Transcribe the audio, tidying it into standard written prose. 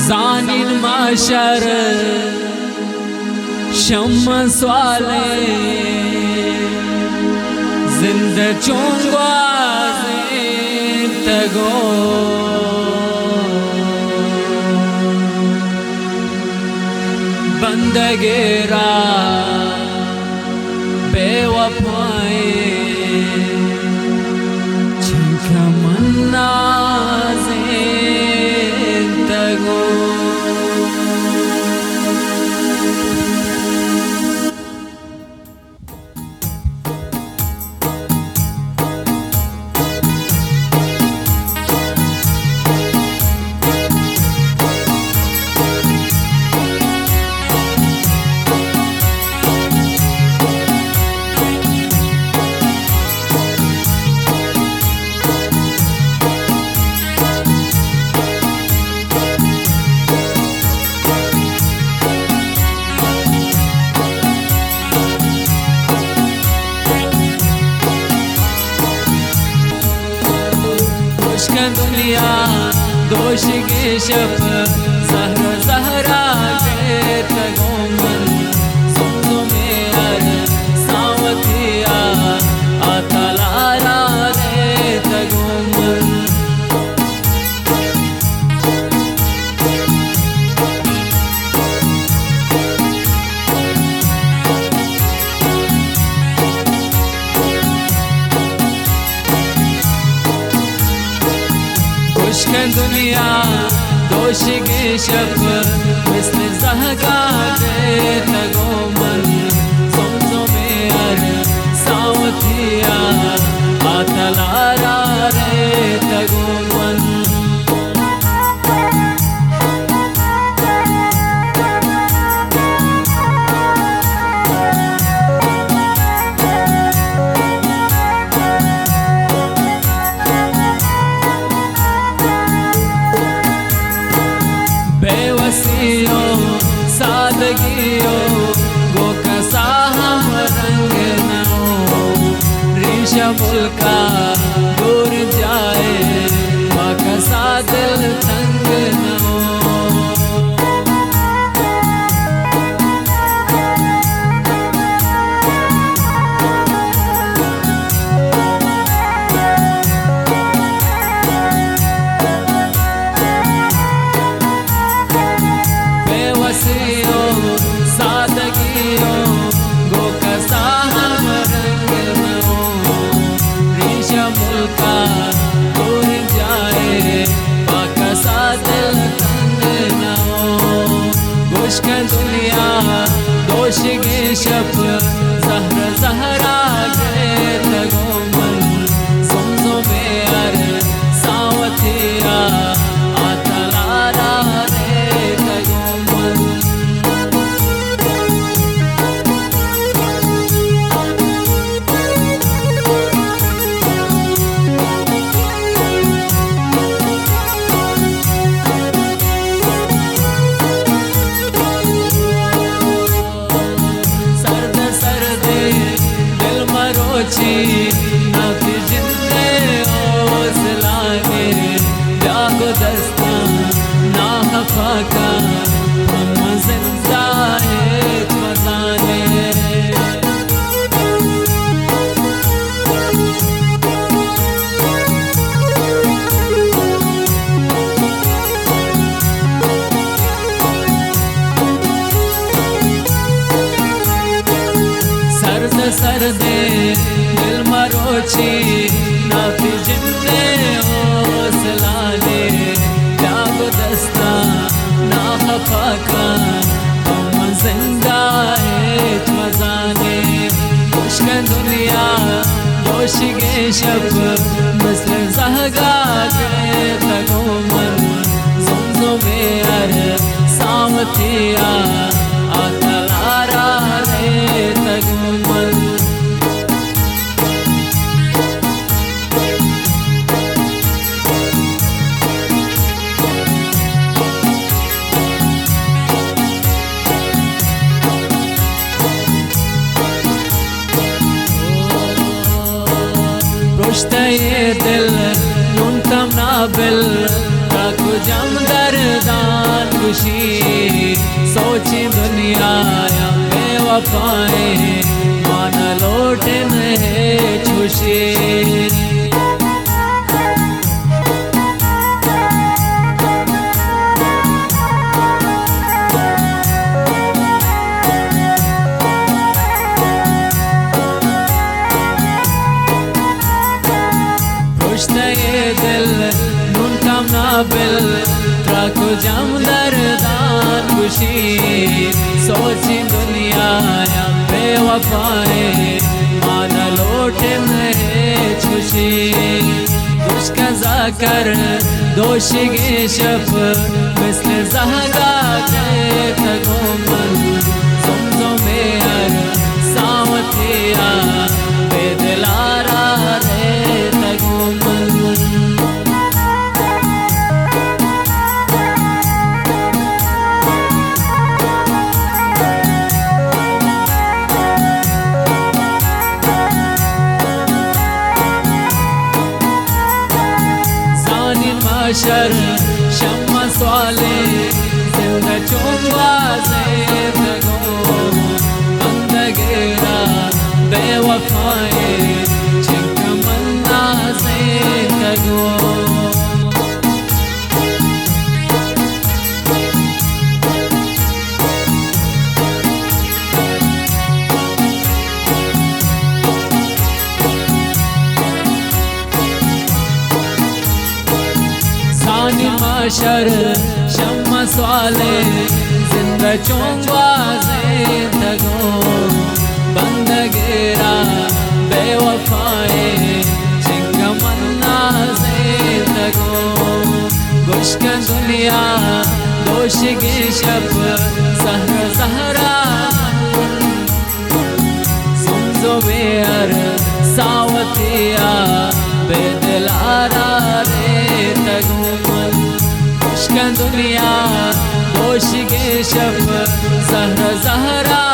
जानिन माशर शम्स वाले जिंद चोंगवाज़े तगो बंदगेरा बेवफाए जिनका मन्ना तगो दुनिया दोष के शब सहरा सहरा के तगोमन सुनो मेर सावतिया आतलारा रे तगोमन दुनिया दोष के शब मिस्ल जहगा के तगोमन समझो मेर सावतिया आतलारा रे तगोमन बेवसियो सादगियो गो कसा हम रंग न हो रीशा मुल्का दूर जाए कसा दिल तंग न हो सादगियो गो कसा हम रंग न हो रीशा मुल्का दूर जाए कसा दिल तंग न हो गुश्क दुनिया दोष के शब जहरा जहरा के तगोमन समझो मेर सावतिया आतलारा रे तगोमन नाती जिंदे ओसलाने जागो दस्ता ना खफाका हम जिंदा एक मजाने सर्द सर्दे दिल मरोची नाती जिंदे ओसलाने जागो दस्ता ना खफाका हम जिंदा एक मजाने मुश्क दुनिया दोष के शब मिस्ल जहगा के तगोमन समझो मेर सावतिया आतलारा रे तगोमन पुश्ते दिल नुनतम नाबिल ताकु जम दर्दान खुशी सोची दुनिया या बेवफाएं मान लौटन है खुशी ये दिल नून काम नाबिल ट्रको जम दर्दान खुशी सोची दुनिया या बेवफाएं मान लौटन है खुशी दुष्कजा कर दोषिगे शफ मिसल जहगा के तगोमन समझो मेहर सावतिया बेदलारा रे तगोमन शर शम्मा स्वाले जिंदा चुंबा से तगो बंदगेरा बेवफाए चिंकमन्ना से तगो शर शम्मा स्वाले जिंदा चुंबा से तगो बंदगेरा बेवफाए चिंगमन्ना से तगो गुश्क दुनिया दोषिगे शब सहर सहरा सुमजो बेहर सावतिया बेदलारा रे तगो दुनिया दोषिगे शब सहर सहरा